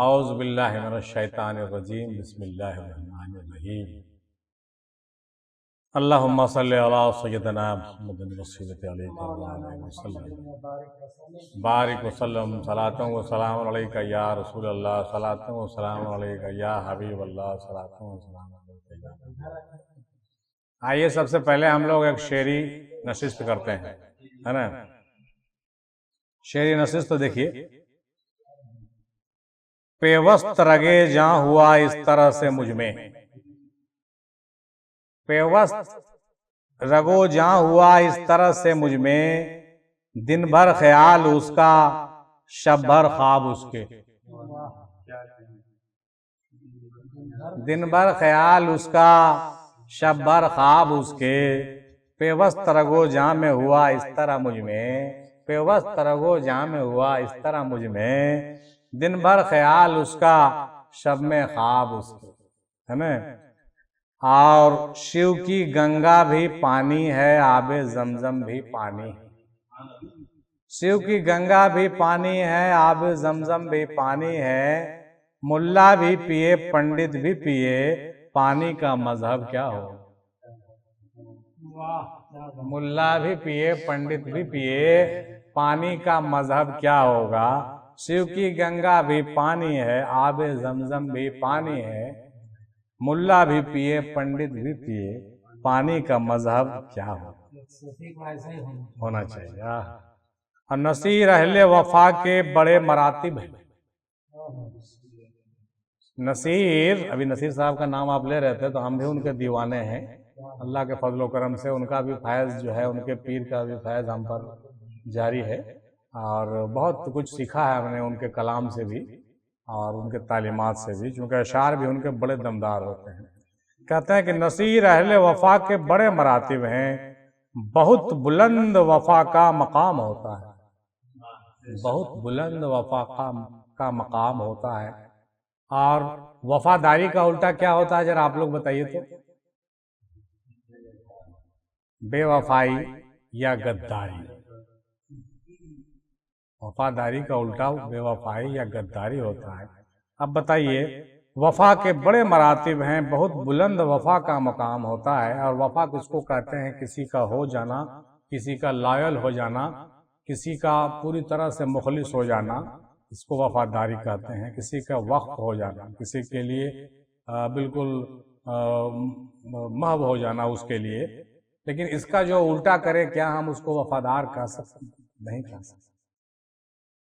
औज़ु बिल्लाहि मिनश्शैतानिर्रजीम बिस्मिल्लाहिर्रहमानिर्रहीम। अल्लाहुम्मा सल्लि अला सय्यिदिना मुहम्मदिन वस्सिलति अलैहि वसल्लम बारिक वसल्लम सलातन व सलाम अलैका या रसूलल्लाह सलातन व सलाम अलैका या हबीबल्लाह सलातन व सलाम अलैका या। आइए सबसे पहले हम लोग एक शेरी नशिस्त करते हैं, है ना। शेरी नशिस्त देखिए। पेवस्त रगे जहां हुआ इस तरह से मुझमें, पेवस्त रगो जहां हुआ इस तरह से मुझमें, दिन भर ख्याल उसका शब भर ख्वाब उसके। दिन भर ख्याल उसका शब भर ख्वाब उसके, पेवस्त रगो जहां में हुआ इस तरह मुझमें, पेवस्त रगो जहां में हुआ इस तरह मुझमें, दिन भर ख्याल उसका शब में ख्वाब उसके, है ना। और शिव की गंगा भी पानी है, आबे जमजम भी पानी है। शिव की गंगा भी पानी है, आबे जमजम भी पानी है। मुल्ला भी पिए पंडित भी पिए, पानी का मजहब क्या हो। मुल्ला भी पिए पंडित भी पिए, पानी का मजहब क्या होगा। शिव की गंगा भी पानी है, आबे जमजम भी पानी है। मुल्ला भी पिए पंडित भी पिए, पानी का मजहब क्या हो होना चाहिए। और नसीर अहले वफा के बड़े मरातिब हैं। नसीर, अभी नसीर साहब का नाम आप ले रहे थे, तो हम भी उनके दीवाने हैं। अल्लाह के फजल करम से उनका भी फैज़ जो है, उनके पीर का भी फैज़ हम पर जारी है। और बहुत कुछ सीखा है हमने उनके कलाम से भी और उनके तालीमात से भी, चूँकि अशार भी उनके बड़े दमदार होते हैं। कहते हैं कि नसीर अहले वफा के बड़े मरातिब हैं, बहुत बुलंद वफा का मकाम होता है, बहुत बुलंद वफा का मकाम होता है। और वफादारी का उल्टा क्या होता है, जरा आप लोग बताइए तो। बेवफाई या गद्दारी। वफादारी का उल्टा बेवफाई या गद्दारी होता है। अब बताइए, वफा के बड़े मरातिब हैं, बहुत बुलंद वफा का मकाम होता है। और वफा किसको कहते हैं, किसी का हो जाना, किसी का लॉयल हो जाना, किसी का पूरी तरह से मुखलिस हो जाना, इसको वफादारी कहते हैं। किसी का वक्त हो जाना, किसी के लिए बिल्कुल महव हो जाना उसके लिए। लेकिन इसका जो उल्टा करे, क्या हम उसको वफादार कह सकते? नहीं कह सकते।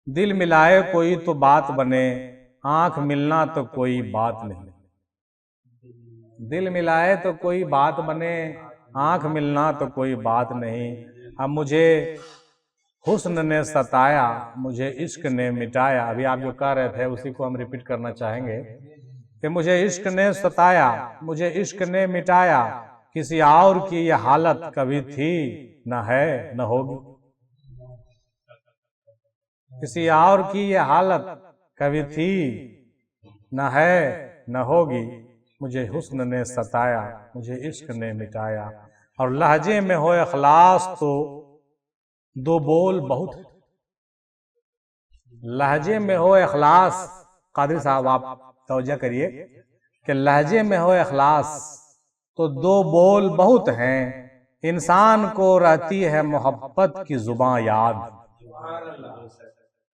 दिल मिलाए कोई तो बात बने, आंख मिलना तो कोई बात नहीं। दिल मिलाए तो कोई बात बने, आंख मिलना तो कोई बात नहीं। अब मुझे हुस्न ने सताया, मुझे इश्क ने मिटाया। अभी आप जो कह रहे थे उसी को हम रिपीट करना चाहेंगे कि मुझे इश्क ने सताया, मुझे इश्क ने मिटाया। किसी और की ये हालत कभी थी, न है न होगी। किसी और की ये हालत कभी थी, न है न होगी। मुझे हुस्न ने सताया, मुझे इश्क ने मिटाया। और लहजे में हो इखलास तो दो बोल बहुत। लहजे में हो इखलास, कादिर साहब आप तवज्जो करिए कि लहजे में हो इखलास तो दो बोल बहुत हैं। इंसान को रहती है मोहब्बत की जुबान याद।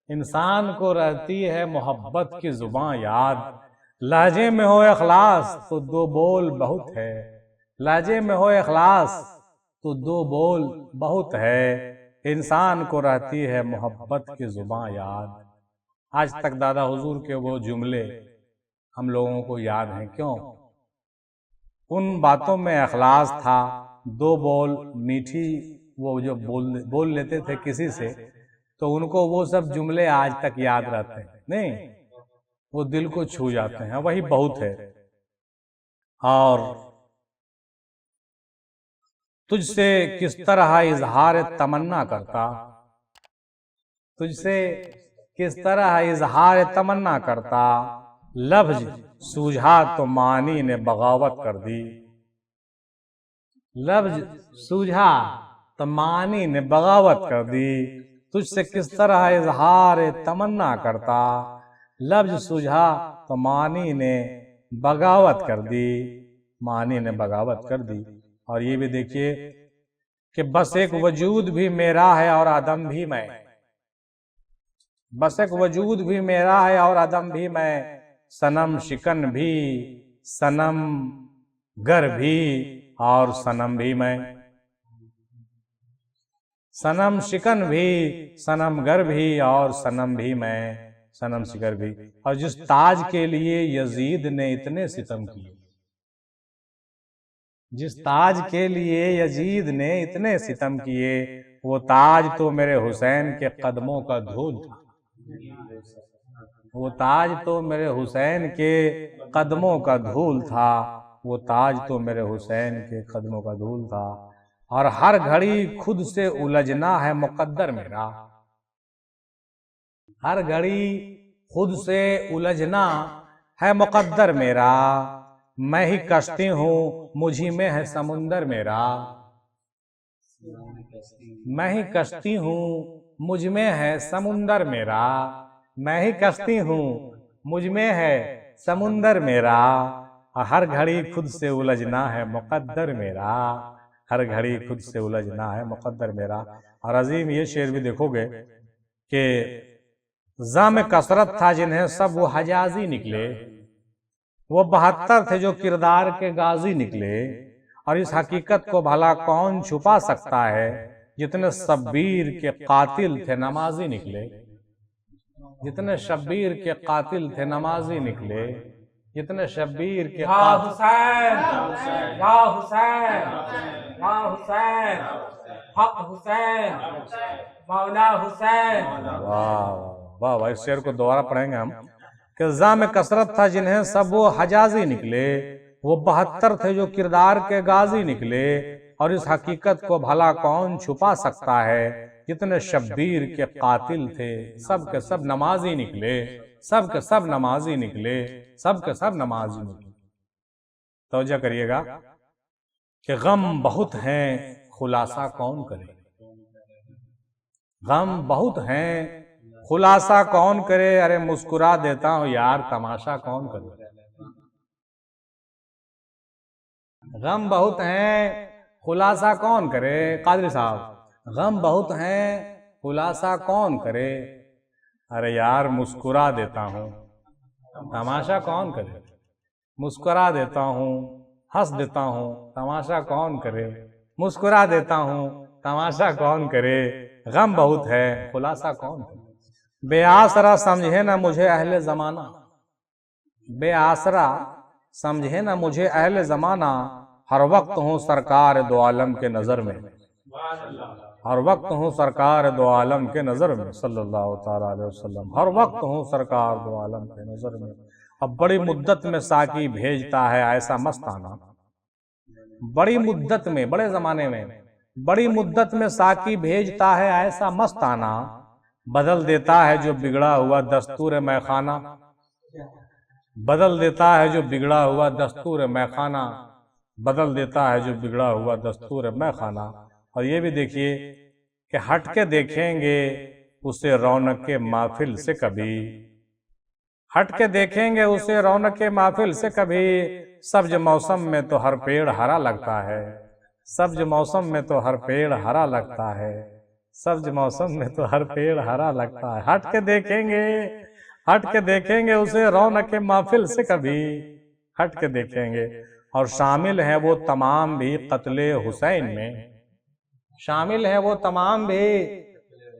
इंसान को रहती है मोहब्बत की जुबान याद। लहजे में हो इखलास तो दो बोल बहुत है। लहजे में हो इखलास तो दो बोल बहुत है। इंसान को रहती है मोहब्बत की जुबान याद। आज तक दादा हुजूर के वो जुमले हम लोगों को याद हैं। क्यों? उन बातों में इखलास था। दो बोल मीठी वो जो बोल लेते थे किसी से, तो उनको वो सब जुमले आज तक याद रहते हैं। नहीं, वो दिल को छू जाते हैं। वही बहुत है। और तुझसे किस तरह इजहार तमन्ना करता, तुझसे किस तरह इजहार तमन्ना करता। लफ्ज सूझा तो मानी ने बगावत कर दी। लफ्ज सूझा तो मानी ने बगावत कर दी। तुझसे किस तरह इजहार तमन्ना करता। लफ्ज सूझा तो मानी ने बगावत कर दी, मानी ने बगावत कर दी। और ये भी देखिए कि बस एक वजूद भी मेरा है और आदम भी मैं, बस एक वजूद भी मेरा है और आदम भी मैं, सनम शिकन भी, सनम गर भी और सनम भी मैं, सनम शिकन भी, सनम गर भी और सनम भी मैं, सनम शिकर भी। और जिस ताज के लिए यजीद ने इतने सितम किए, जिस ताज के लिए यजीद ने इतने सितम किए, वो ताज तो मेरे हुसैन के कदमों का धूल था, वो ताज तो मेरे हुसैन के कदमों का धूल था, वो ताज तो मेरे हुसैन के कदमों का धूल था। और हर घड़ी खुद से उलझना है मुकद्दर मेरा, हर घड़ी खुद से उलझना है मुकद्दर मेरा, मैं ही कश्ती हूँ मुझी में है समुंदर मेरा, मैं ही कश्ती हूँ मुझ में है समुंदर मेरा, मैं ही कश्ती हूँ मुझ में है समुंदर मेरा, हर घड़ी खुद से उलझना है मुकद्दर मेरा, हर घड़ी खुद से उलझना है मुकद्दर मेरा। और अजीम ये शेर भी देखोगे कि जाम कसरत था जिन्हें सब वो हजाजी निकले, वो 72 थे जो किरदार के गाजी निकले, और इस हकीकत को भला कौन छुपा सकता है, जितने शब्बीर के कातिल थे नमाजी निकले, जितने शब्बीर के कातिल थे नमाजी निकले, जितने शब्बीर के या हुसैन, या हुसैन, या हुसैन, हक हुसैन, मौला हुसैन। वाह वाह वाह, इस शेर को दोबारा पढ़ेंगे हम कि जाम कसरत था जिन्हें सब वो हजाजी निकले, वो 72 थे जो किरदार के गाजी निकले, और इस हकीकत को भला कौन छुपा सकता है, जितने शब्बीर के कातिल थे सब के सब नमाजी निकले, सब के सब नमाजी निकले, सब के सब नमाजी निकले। तवज्जो करिएगा कि गम बहुत हैं खुलासा कौन करे, गम बहुत हैं खुलासा कौन करे, अरे मुस्कुरा देता हूं यार तमाशा कौन करे, गम बहुत हैं खुलासा कौन करे, कादरी साहब गम बहुत हैं खुलासा कौन करे, अरे यार मुस्कुरा देता हूं तमाशा कौन करे, मुस्कुरा देता हूं हंस देता हूं तमाशा कौन करे, मुस्कुरा देता हूं तमाशा कौन करे, गम बहुत है खुलासा कौन करे। बेआसरा समझे ना मुझे अहले जमाना, बेआसरा समझे ना मुझे अहले जमाना, हर वक्त हूँ सरकार दो आलम के नजर में, हर वक्त हूँ सरकार दो आलम के नजर में, सल्लल्लाहु ताला अलैहि वसल्लम, हर वक्त हूँ सरकार दो आलम के नजर में। अब बड़ी मुद्दत में साकी भेजता है ऐसा मस्ताना, बड़ी मुद्दत में, बड़े जमाने में बड़ी मुद्दत में साकी भेजता है ऐसा मस्ताना, बदल देता है जो बिगड़ा हुआ दस्तूर मैखाना, बदल देता है जो बिगड़ा हुआ दस्तूर मैखाना, बदल देता है जो बिगड़ा हुआ दस्तूर मैखाना। और ये भी देखिए कि हट के देखेंगे उसे रौनक के महफिल से कभी, हट के देखेंगे उसे रौनक के महफिल से कभी, सब्ज मौसम में तो हर पेड़ हरा लगता है, सब्ज मौसम में तो हर पेड़ हरा लगता है, सब्ज मौसम में तो हर पेड़ हरा लगता है, हट के देखेंगे, हट के देखेंगे उसे रौनक के महफिल से कभी, हट के देखेंगे। और शामिल है वो तमाम भी कत्ले हुसैन में, शामिल है वो तमाम भी,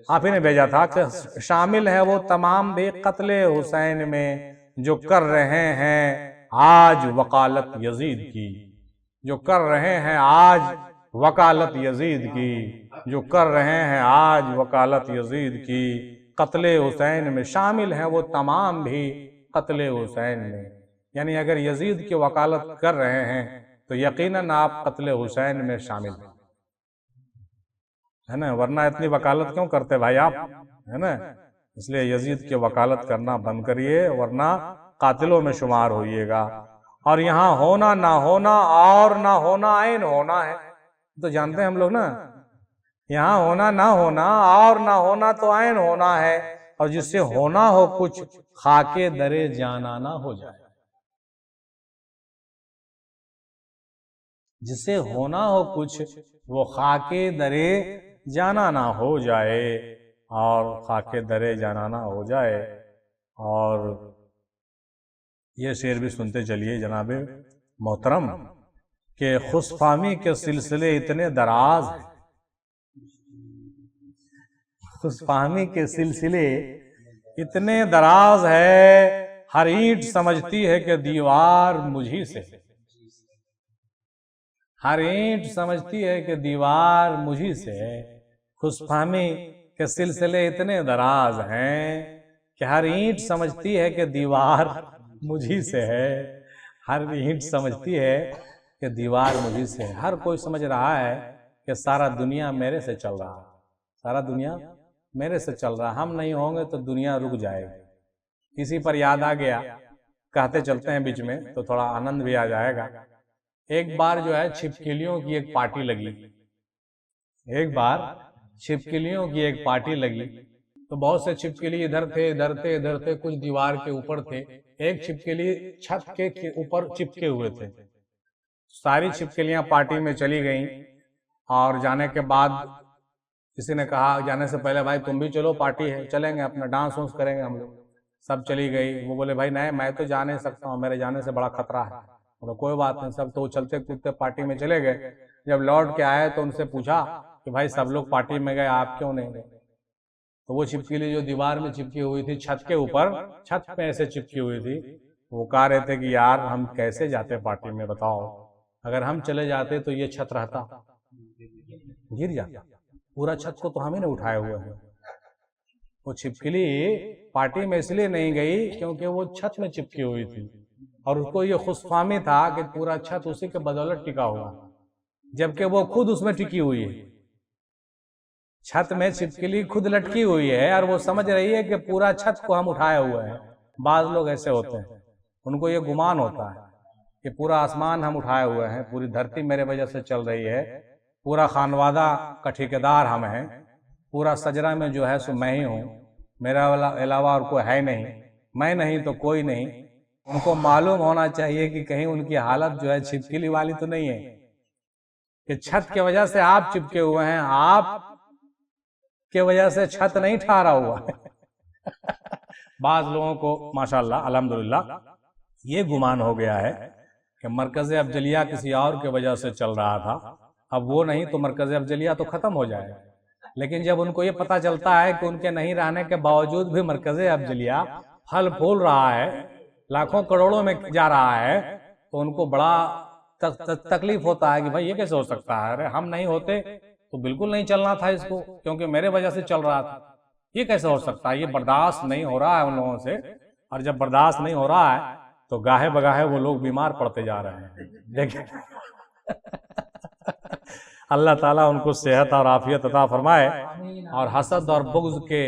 आप ही ने भेजा था कि शामिल है वो तमाम भी कत्ले हुसैन में, जो कर रहे हैं आज वकालत यजीद की, जो कर रहे हैं आज वकालत यजीद की, जो कर रहे हैं आज वकालत यजीद की, कत्ले हुसैन में शामिल हैं वो तमाम भी कत्ले हुसैन में। यानी अगर यजीद की वकालत कर रहे हैं तो यकीनन आप कत्ले हुसैन में शामिल हैं, है ना, वरना इतनी वकालत क्यों करते भाई आप, है ना। इसलिए यजीद की वकालत करना बंद करिए, वरना कातिलों में शुमार होइएगा। और यहाँ होना ना होना और ना होना ऐन होना है, तो जानते हैं हम लोग ना, यहाँ होना ना होना और ना होना तो ऐन होना है। और जिससे होना हो कुछ खाके दरे जाना ना हो जाए। जिसे होना हो कुछ वो खाके दरे जाना ना हो जाए, और खाके दरे जाना ना हो जाए। और ये शेर भी सुनते चलिए जनाबे मोहतरम कि खुशफहमी के सिलसिले इतने दराज हैं, खुशफहमी के सिलसिले इतने दराज है, हर ईंट समझती है कि दीवार मुझी से, हर ईंट समझती है कि दीवार मुझी से है। खुशफहमी के सिलसिले इतने दराज हैं कि हर ईंट समझती है कि दीवार मुझी से है, हर ईंट समझती है कि दीवार मुझी से है। हर कोई समझ रहा है कि सारा दुनिया मेरे से चल रहा है, सारा दुनिया मेरे से चल रहा है, हम नहीं होंगे तो दुनिया रुक जाएगी। इसी पर याद आ गया, कहते चलते हैं बीच में तो थोड़ा आनंद भी आ जाएगा। एक बार जो है छिपकलियों की एक पार्टी लगी, एक बार छिपकलियों की एक पार्टी लगी, तो बहुत से छिपकली इधर थे, कुछ दीवार के ऊपर थे, एक छिपकली छत के ऊपर चिपके हुए थे। सारी छिपकलियां पार्टी में चली गईं, और जाने के बाद किसी ने कहा जाने से पहले, भाई तुम भी चलो, पार्टी है, चलेंगे, अपना डांस वांस करेंगे हम लोग। सब चली गई। वो बोले भाई नहीं, मैं तो जा नहीं सकता हूँ, मेरे जाने से बड़ा खतरा है। बोले कोई बात नहीं। सब तो चलते कूदते पार्टी में चले गए। जब लौट के आए तो उनसे पूछा कि भाई सब लोग पार्टी में गए, आप क्यों नहीं गए? तो वो छिपकली जो दीवार में चिपकी हुई थी, छत के ऊपर, छत पे ऐसे चिपकी हुई थी, वो कह रहे थे कि यार हम कैसे जाते पार्टी में, बताओ, अगर हम चले जाते तो ये छत रहता, गिर जाता, पूरा छत को तो हम ही ने उठाए हुए हैं। वो छिपकली पार्टी में इसलिए नहीं गई क्योंकि वो छत में चिपकी हुई थी, और उसको ये खुशफहमी था कि पूरा छत उसी के बदौलत टिका हुआ, जबकि वो खुद उसमें टिकी हुई है। छत में छिपकली खुद लटकी हुई है और वो समझ रही है कि पूरा छत को हम उठाए हुए हैं। बाज लोग ऐसे होते हैं, उनको ये गुमान होता है कि पूरा आसमान हम उठाए हुए हैं, पूरी धरती मेरे वजह से चल रही है, पूरा खानवादा का ठेकेदार हम हैं, पूरा सजरा में जो है सो मैं ही हूँ, मेरा अलावा और कोई है नहीं, मैं नहीं तो कोई नहीं। उनको मालूम होना चाहिए कि कहीं उनकी हालत जो है छिपकली वाली तो नहीं है, कि छत के वजह से आप चिपके हुए हैं, आप के वजह से छत नहीं ठहरा हुआ है। बाज लोगों को माशाल्लाह अल्हम्दुलिल्लाह ये गुमान हो गया है कि मरकज अफजलिया किसी और के वजह से चल रहा था, अब वो नहीं तो मरकज अफजलिया तो खत्म हो जाएगा। लेकिन जब उनको ये पता चलता है कि उनके नहीं रहने के बावजूद भी मरकज अफजलिया फल फूल रहा है, लाखों करोड़ों में जा रहा है, तो उनको बड़ा तकलीफ होता है कि भाई ये कैसे हो सकता है, अरे हम नहीं होते तो बिल्कुल नहीं चलना था इसको, क्योंकि मेरे वजह से चल रहा था, ये कैसे हो सकता है, ये बर्दाश्त नहीं हो रहा है उन लोगों से। और जब बर्दाश्त नहीं हो रहा है तो गाहे बगाहे वो लोग बीमार पड़ते जा रहे हैं। देखिए अल्लाह ताला उनको सेहत और आफियत अता फरमाए और हसद और बुग़्ज़ के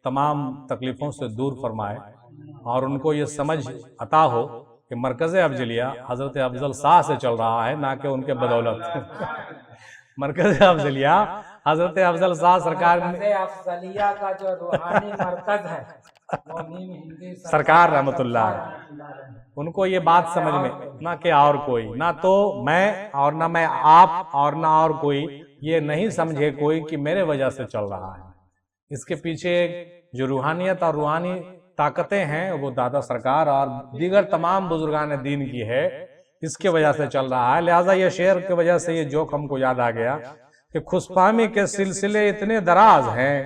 तमाम तकलीफों से दूर फरमाए, और उनको ये समझ अता हो कि मरकज़ अफजलिया हज़रत अफजल शाह से चल रहा है, ना कि उनके बदौलत। मरकज़ अफजलिया हज़रत अफजल शाह सरकार अफजलिया का जो रूहानी मरकज है वो सरकार रहमतुल्लाह, उनको ये बात समझ में, ना कि और कोई, ना तो मैं और ना मैं आप और ना और कोई, ये नहीं समझे कोई कि मेरे वजह से चल रहा है। इसके पीछे जो रूहानियत और रूहानी ताकतें हैं वो दादा सरकार और दीगर तमाम बुजुर्गान दीन की है, इसके वजह से चल रहा है। लिहाजा ये शेर की वजह से ये जोक हमको याद आ गया कि खुशफहमी के सिलसिले इतने दराज हैं,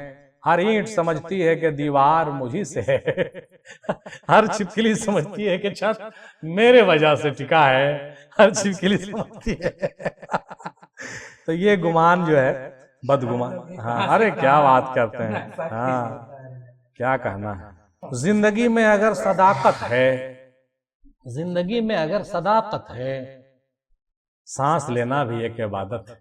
हर ईंट समझती है कि दीवार मुझी से है। हर छिपकली समझती है कि छत मेरे वजह से टिका है, हर छिपकली समझती है। तो ये गुमान जो है बदगुमान। हाँ, अरे क्या बात करते हैं, हाँ क्या कहना है। जिंदगी में अगर सदाकत है, जिंदगी में अगर सदाकत है, सांस लेना भी एक इबादत है।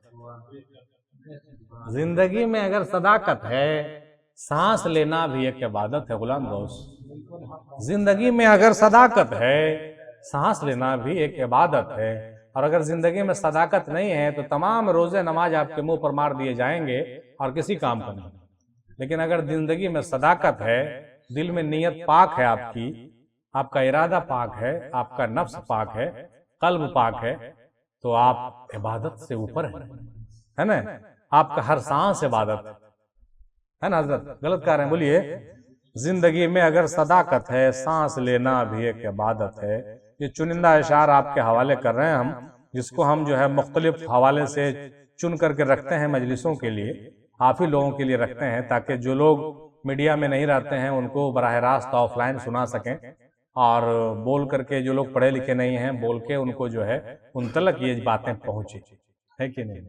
जिंदगी में अगर सदाकत है, सांस लेना भी एक इबादत है। गुलाम दोस्त, जिंदगी में अगर सदाकत है, सांस लेना भी एक इबादत है। और अगर जिंदगी में सदाकत नहीं है तो तमाम रोजे नमाज आपके मुंह पर मार दिए जाएंगे और किसी काम का नहीं। लेकिन अगर जिंदगी में सदाकत है, दिल में नीयत पाक है आपकी, आपका इरादा पाक है, आपका नफ्स पाक है, कल्ब पाक है, तो आप इबादत से ऊपर है ना। आपका हर सांस इबादत है ना। हजरत गलत कह रहे हैं, बोलिए। जिंदगी में अगर सदाकत है, सांस लेना भी एक इबादत है। ये चुनिंदा इशार आपके हवाले कर रहे हैं हम, जिसको हम जो है मुख्तलिफ हवाले से चुन करके रखते हैं मजलिसों के लिए, आप ही लोगों के लिए रखते हैं, ताकि जो लोग मीडिया में नहीं रहते हैं उनको बराह रास्त ऑफलाइन सुना सकें, और बोल करके जो लोग पढ़े लिखे नहीं हैं बोल के उनको जो है उन तक ये बातें पहुंचे, है कि नहीं।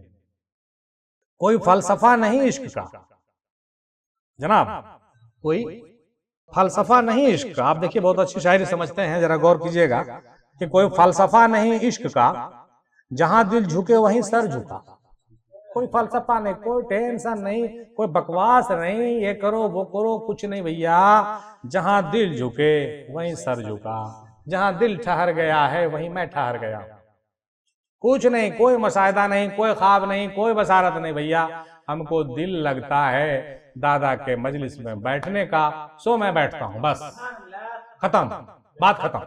कोई फलसफा नहीं इश्क का जनाब, कोई फलसफा नहीं इश्क का। आप देखिए बहुत अच्छी शायरी समझते हैं, जरा गौर कीजिएगा कि कोई फलसफा नहीं इश्क का, जहां दिल झुके वहीं सर झुका। कोई फलसफा नहीं, कोई टेंशन नहीं, कोई बकवास नहीं, ये करो वो करो, कुछ नहीं भैया। जहां दिल झुके वहीं सर झुका, जहां दिल ठहर गया है वहीं मैं ठहर गया। कुछ नहीं, कोई मशाहिदा नहीं, कोई ख्वाब नहीं, कोई बसारत नहीं भैया। हमको दिल लगता है दादा के मजलिस में बैठने का, सो मैं बैठता हूं, बस खत्म, बात खत्म।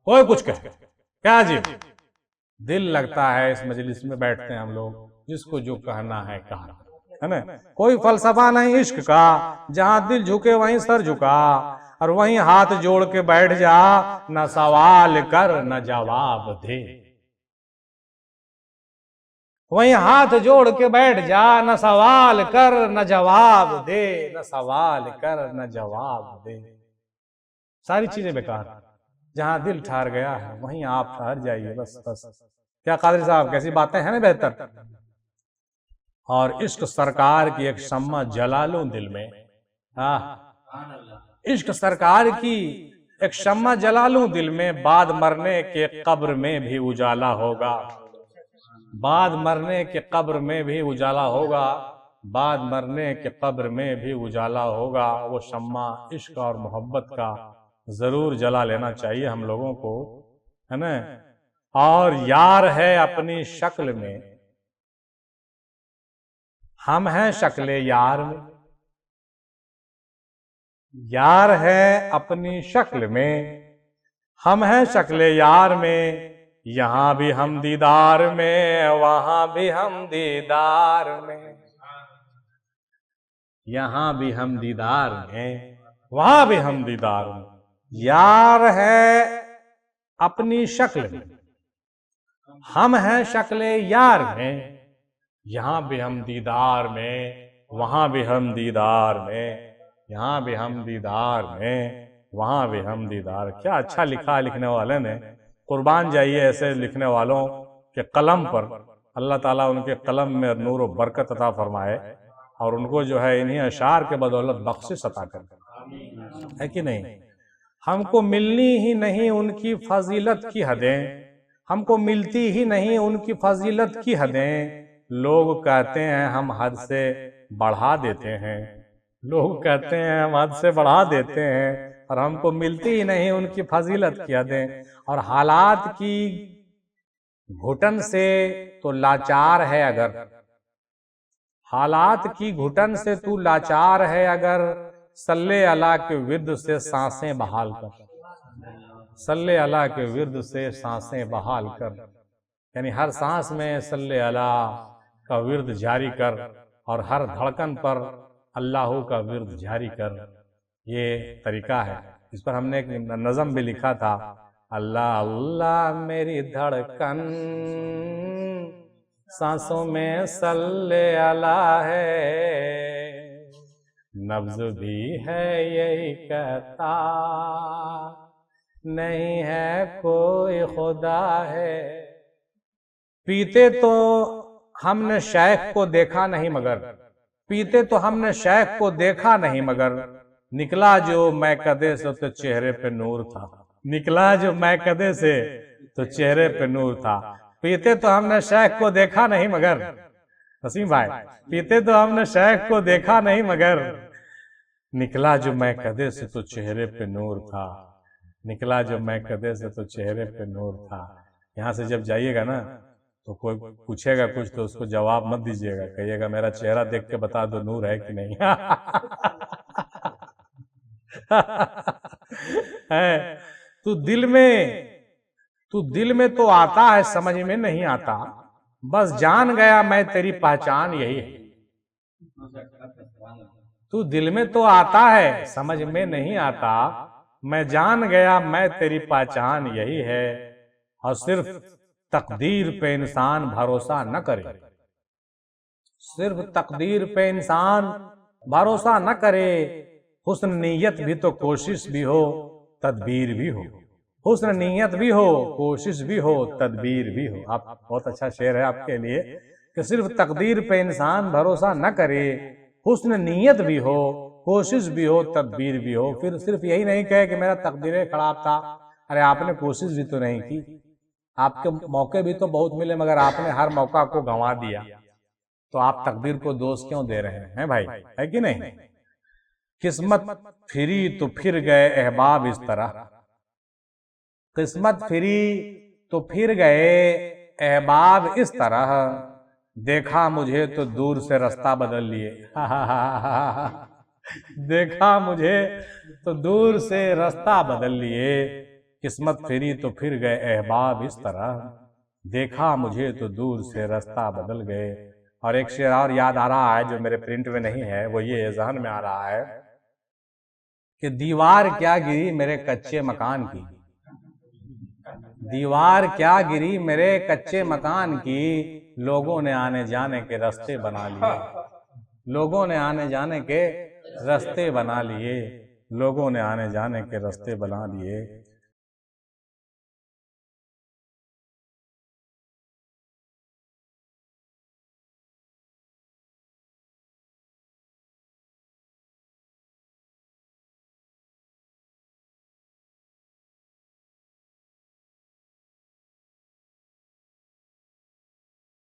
कोई कुछ कहे क्या जी, दिल लगता है इस मजलिस में बैठते हैं हम लोग, जिसको जो कहना है कहा, है ना। कोई फलसफा नहीं इश्क का, जहां दिल झुके वहीं सर झुका, और वहीं हाथ जोड़ के बैठ जा, न सवाल कर न जवाब दे। वहीं हाथ जोड़ के बैठ जा, न सवाल कर न जवाब दे, न सवाल कर न जवाब दे। सारी चीजें बेकार, जहां दिल ठहर गया है वहीं आप ठहर जाइए, बस बस। क्या कादरी साहब, कैसी बातें हैं ना, बेहतर। और इश्क सरकार की एक शम्मा जला लूं दिल में, इश्क सरकार की एक शम्मा जला लूं दिल में, बाद मरने के कब्र में भी उजाला होगा, बाद मरने के कब्र में भी उजाला होगा, बाद मरने के कब्र में भी उजाला होगा। वो शम्मा इश्क और मोहब्बत का जरूर जला लेना चाहिए हम लोगों को, है ना। और यार है अपनी शक्ल में, हम हैं शक्ले यार में, यार है अपनी शक्ल में, हम हैं शक्ले यार में। यहां भी हम दीदार में, वहां भी हम दीदार में, यहां भी हम दीदार में, वहां भी हम दीदार में। यार है अपनी शक्ल में, हम हैं शक्ले यार में, यहां भी हम दीदार में, वहां भी हम दीदार में, यहां भी हम दीदार में, वहां भी हम दीदार। क्या अच्छा लिखा लिखने वाले ने, कुर्बान जाइए ऐसे लिखने वालों के कलम पर। अल्लाह ताला उनके कलम में नूर और बरकत अता फरमाए, और उनको जो है इन्हीं अशार के बदौलत बख्शिश अता कर, है कि नहीं। हमको मिलनी ही नहीं उनकी फजीलत की हदें, हमको मिलती ही नहीं उनकी फजीलत की हदें। लोग कहते हैं हम हद से बढ़ा देते हैं, लोग कहते हैं हम हद से बढ़ा देते हैं, और हमको मिलती ही नहीं उनकी फजीलत की हदें। और हालात की घुटन से तो लाचार है अगर, हालात की घुटन से तू लाचार है अगर, सल्ले अला के विर्द से सांसें बहाल कर, सल्ले अला के विर्द से सांसें बहाल कर। यानी हर सांस में सल्ले अला का विर्द जारी कर, और हर धड़कन पर अल्लाह का विर्द जारी कर। ये तरीका है। इस पर हमने एक नज़म भी लिखा था, अल्लाह अल्लाह मेरी धड़कन, सांसों में सल्ले अला है, नब्ज भी है यही कहता, नहीं है कोई खुदा है। पीते तो हमने शेख को देखा नहीं मगर, पीते तो हमने शेख को देखा नहीं मगर, निकला जो मैं कदे से तो चेहरे पे नूर था, निकला जो मैं कदे से तो चेहरे पे नूर था। पीते तो हमने शेख को देखा नहीं मगर, वसीम भाई, पीते तो हमने शेख को देखा नहीं मगर, निकला जो मैं कदे से तो चेहरे पे नूर था, निकला जो मैं कदे से तो चेहरे पे नूर था। यहाँ से जब जाइएगा ना तो कोई पूछेगा कुछ तो उसको जवाब मत दीजिएगा, कहिएगा मेरा चेहरा देख के बता दो नूर है कि नहीं। है तू दिल में तो आता है, समझ में नहीं आता, बस जान गया मैं तेरी पहचान यही है। तू दिल में तो आता है, समझ में नहीं आता, मैं जान गया मैं तेरी पहचान यही है। और सिर्फ तकदीर पे इंसान भरोसा न करे, सिर्फ तकदीर पे इंसान भरोसा न करे, हुस्न नीयत भी तो कोशिश भी हो, तदबीर भी हो। हुस्न नीयत भी हो, कोशिश भी हो, तदबीर भी हो। आप बहुत अच्छा शेर है आपके लिए कि सिर्फ तकदीर पे इंसान भरोसा न करे, हुस्न नीयत भी हो, कोशिश भी हो, तदबीर भी हो। फिर सिर्फ यही नहीं कहे कि मेरा तकदीर खराब था, अरे आपने कोशिश भी तो नहीं की, आपके मौके भी तो बहुत मिले मगर आपने हर मौका को गंवा दिया, तो आप तकदीर को दोष क्यों दे रहे हैं भाई, है कि नहीं? किस्मत फिरी तो फिर गए अहबाब इस तरह, किस्मत फिरी तो फिर गए अहबाब इस तरह, देखा मुझे तो दूर से रास्ता बदल लिए। देखा मुझे तो दूर से रास्ता बदल लिए, किस्मत फिरी तो फिर गए अहबाब इस तरह, देखा मुझे तो दूर से रास्ता बदल गए। और एक शेर और याद आ रहा है जो मेरे प्रिंट में नहीं है, वो ये जहन में आ रहा है कि दीवार क्या गिरी मेरे कच्चे मकान की, दीवार क्या गिरी मेरे कच्चे मकान की, लोगों ने आने जाने के रास्ते बना लिए, लोगों ने आने जाने के रास्ते बना लिए, लोगों ने आने जाने के रास्ते बना लिए।